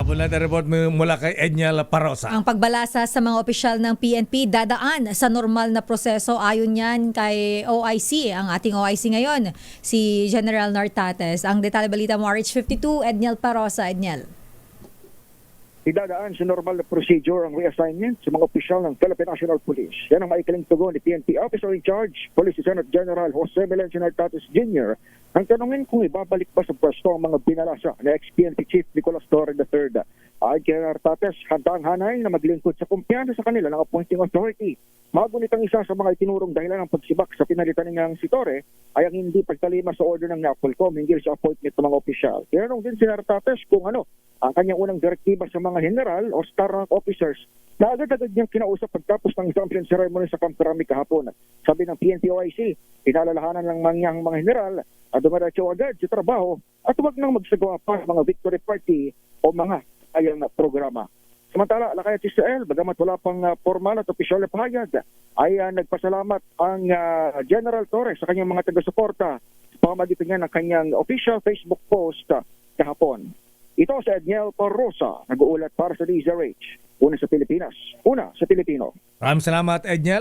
Habol natin report mula kay Edniel Parosa. Ang pagbalasa sa mga opisyal ng PNP dadaan sa normal na proseso ayon yan kay OIC, ang ating OIC ngayon, si General Nartates. Ang detalye balita mo, RH52, Edniel Parosa. Edniel. Idadaan sa normal na procedure ang reassignment sa mga opisyal ng Philippine National Police. Yan ang maikaling tugon ni PNP Officer in Charge, Police Lieutenant General Jose Melencio Nartates Jr. Ang tanongin kung ibabalik ba sa pwesto ang mga binalasa na ex-PNP Chief Nicolas Torre III. Ayon kay Nartates, handang-hanay na maglingkod sa kumpiyansa sa kanila ng appointing authority. Magunit ang isa sa mga itinurong dahilan ng pagsibak sa pinalitan ng si Torre ay ang hindi pagtalima sa order ng NAPOLCOM hinggil sa appointment ng mga opisyal. Tinanong din si Nartates kung ano ang kanyang unang direktiba sa mga general o star rank officers na agad-agad niyang kinausap pagtapos ng assumption ceremony sa Camp Crame kahapon. Sabi ng PNP OIC, pinalalahanan ng mga general at dumiretso agad sa trabaho at huwag nang magsagawa pa ng mga victory party o mga ayang programa. Samantala, Lakay at Israel, bagamat wala pang formal at opisyal na pahayag, ay nagpasalamat ang General Torres sa kanyang mga taga-suporta sa pamamagitan niya ng kanyang official Facebook post kahapon. Ito si Edniel Parosa, nag-uulat para sa DZRH. Una sa Pilipinas, una sa Pilipino. Maraming salamat, Edniel.